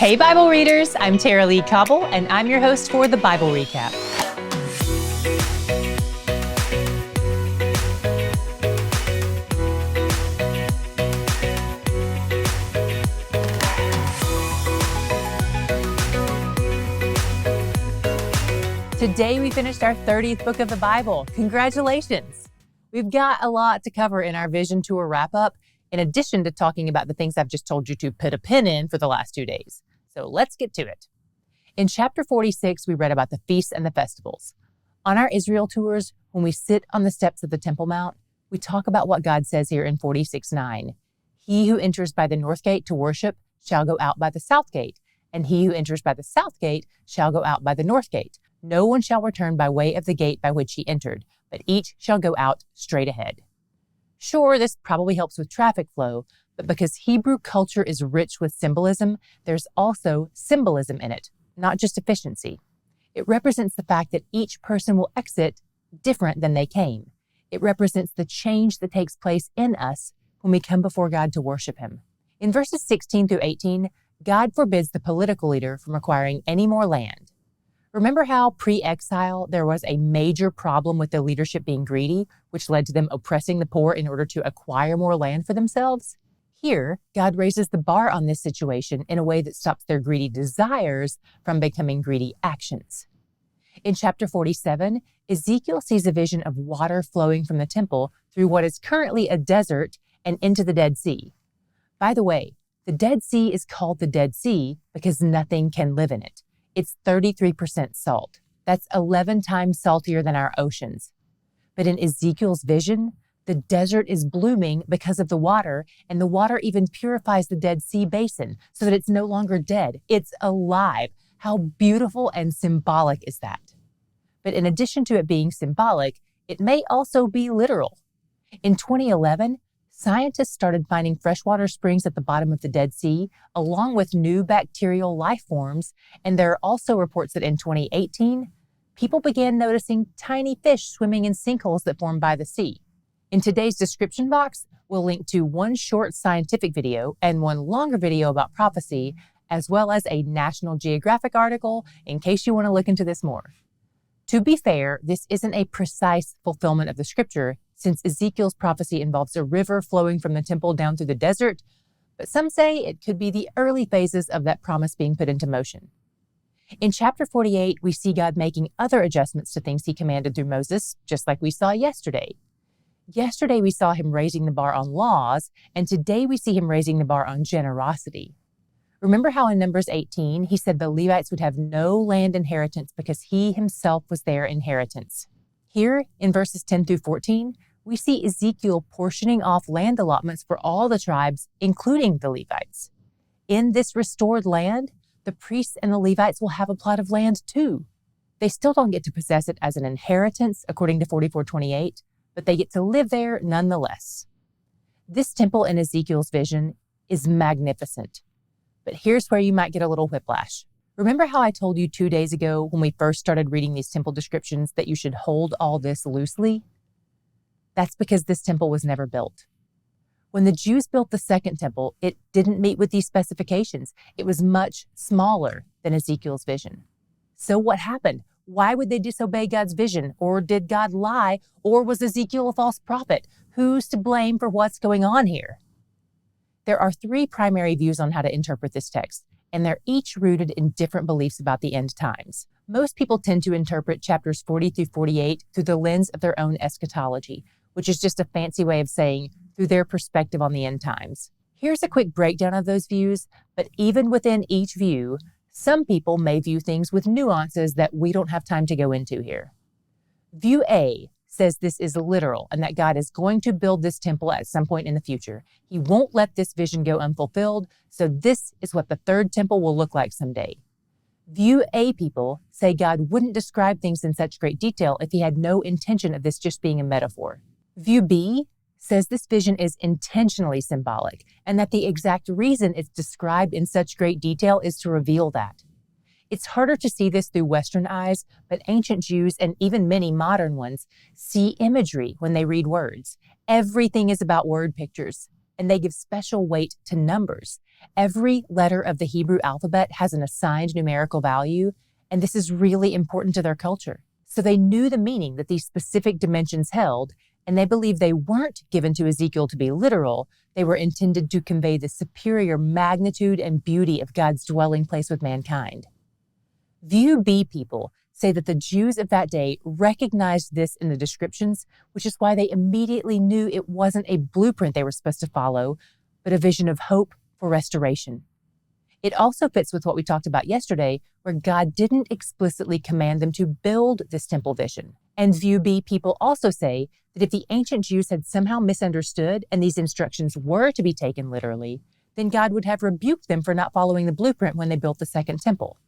Hey Bible readers, I'm Tara Lee Cobble, and I'm your host for the Bible Recap. Today we finished our 30th book of the Bible. Congratulations! We've got a lot to cover in our Vision Tour wrap-up, in addition to talking about the things I've just told you to put a pin in for the last 2 days. So let's get to it. In chapter 46, we read about the feasts and the festivals. On our Israel tours, when we sit on the steps of the Temple Mount, we talk about what God says here in 46:9. He who enters by the north gate to worship shall go out by the south gate, and he who enters by the south gate shall go out by the north gate. No one shall return by way of the gate by which he entered, but each shall go out straight ahead. Sure, this probably helps with traffic flow, but because Hebrew culture is rich with symbolism, there's also symbolism in it, not just efficiency. It represents the fact that each person will exit different than they came. It represents the change that takes place in us when we come before God to worship Him. In verses 16 through 18, God forbids the political leader from acquiring any more land. Remember how pre-exile there was a major problem with the leadership being greedy, which led to them oppressing the poor in order to acquire more land for themselves? Here, God raises the bar on this situation in a way that stops their greedy desires from becoming greedy actions. In chapter 47, Ezekiel sees a vision of water flowing from the temple through what is currently a desert and into the Dead Sea. By the way, the Dead Sea is called the Dead Sea because nothing can live in it. It's 33% salt. That's 11 times saltier than our oceans. But in Ezekiel's vision, the desert is blooming because of the water, and the water even purifies the Dead Sea basin so that it's no longer dead. It's alive. How beautiful and symbolic is that? But in addition to it being symbolic, it may also be literal. In 2011, scientists started finding freshwater springs at the bottom of the Dead Sea, along with new bacterial life forms, and there are also reports that in 2018, people began noticing tiny fish swimming in sinkholes that form by the sea. In today's description box, we'll link to one short scientific video and one longer video about prophecy, as well as a National Geographic article in case you want to look into this more. To be fair, this isn't a precise fulfillment of the scripture, since Ezekiel's prophecy involves a river flowing from the temple down through the desert, but some say it could be the early phases of that promise being put into motion. In chapter 48, we see God making other adjustments to things He commanded through Moses, just like we saw yesterday. Yesterday, we saw Him raising the bar on laws, and today we see Him raising the bar on generosity. Remember how in Numbers 18, He said the Levites would have no land inheritance because He Himself was their inheritance. Here, in verses 10 through 14, we see Ezekiel portioning off land allotments for all the tribes, including the Levites. In this restored land, the priests and the Levites will have a plot of land too. They still don't get to possess it as an inheritance, according to 44:28, but they get to live there nonetheless. This temple in Ezekiel's vision is magnificent. But here's where you might get a little whiplash. Remember how I told you 2 days ago when we first started reading these temple descriptions that you should hold all this loosely? That's because this temple was never built. When the Jews built the second temple, it didn't meet with these specifications. It was much smaller than Ezekiel's vision. So what happened? Why would they disobey God's vision? Or did God lie? Or was Ezekiel a false prophet? Who's to blame for what's going on here? There are 3 primary views on how to interpret this text, and they're each rooted in different beliefs about the end times. Most people tend to interpret chapters 40 through 48 through the lens of their own eschatology, which is just a fancy way of saying through their perspective on the end times. Here's a quick breakdown of those views, but even within each view, some people may view things with nuances that we don't have time to go into here. View A says this is literal and that God is going to build this temple at some point in the future. He won't let this vision go unfulfilled, so this is what the third temple will look like someday. View A people say God wouldn't describe things in such great detail if He had no intention of this just being a metaphor. View B says this vision is intentionally symbolic and that the exact reason it's described in such great detail is to reveal that. It's harder to see this through Western eyes, but ancient Jews and even many modern ones see imagery when they read words. Everything is about word pictures, and they give special weight to numbers. Every letter of the Hebrew alphabet has an assigned numerical value, and this is really important to their culture. So they knew the meaning that these specific dimensions held, and they believed they weren't given to Ezekiel to be literal. They were intended to convey the superior magnitude and beauty of God's dwelling place with mankind. View B people say that the Jews of that day recognized this in the descriptions, which is why they immediately knew it wasn't a blueprint they were supposed to follow, but a vision of hope for restoration. It also fits with what we talked about yesterday, where God didn't explicitly command them to build this temple vision. And View B people also say that if the ancient Jews had somehow misunderstood and these instructions were to be taken literally, then God would have rebuked them for not following the blueprint when they built the second temple.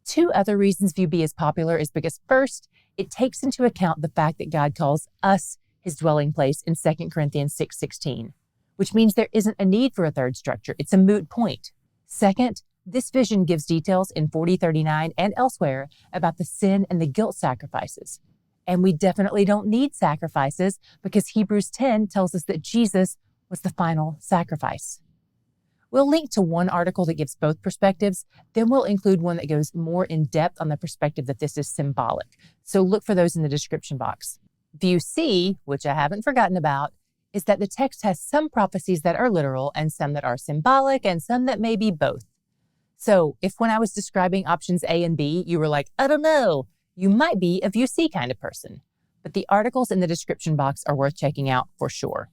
Two other reasons View B is popular is because first, it takes into account the fact that God calls us his dwelling place in 2 Corinthians 6:16, which means there isn't a need for a third structure. It's a moot point. Second, this vision gives details in 40:39 and elsewhere about the sin and the guilt sacrifices. And we definitely don't need sacrifices because Hebrews 10 tells us that Jesus was the final sacrifice. We'll link to one article that gives both perspectives, then we'll include one that goes more in depth on the perspective that this is symbolic. So look for those in the description box. View C, which I haven't forgotten about, is that the text has some prophecies that are literal and some that are symbolic and some that may be both. So if when I was describing options A and B, you were like, I don't know, you might be a View C kind of person. But the articles in the description box are worth checking out for sure.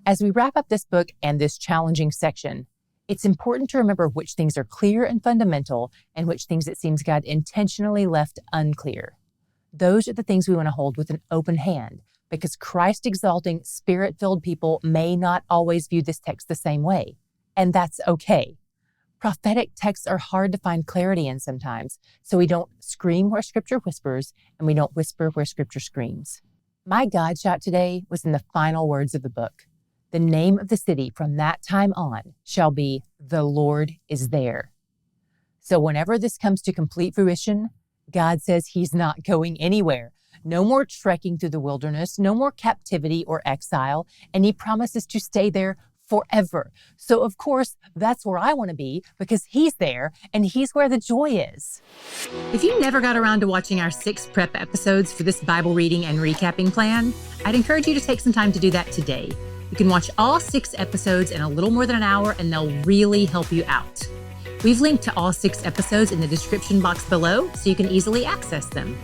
As we wrap up this book and this challenging section, it's important to remember which things are clear and fundamental and which things it seems God intentionally left unclear. Those are the things we want to hold with an open hand, because Christ-exalting, Spirit-filled people may not always view this text the same way, and that's okay. Prophetic texts are hard to find clarity in sometimes, so we don't scream where Scripture whispers, and we don't whisper where Scripture screams. My God shot today was in the final words of the book. The name of the city from that time on shall be, The Lord is There. So whenever this comes to complete fruition, God says he's not going anywhere. No more trekking through the wilderness, no more captivity or exile, and he promises to stay there forever. So of course, that's where I want to be because he's there and he's where the joy is. If you never got around to watching our 6 prep episodes for this Bible reading and recapping plan, I'd encourage you to take some time to do that today. You can watch all 6 episodes in a little more than an hour and they'll really help you out. We've linked to all 6 episodes in the description box below so you can easily access them.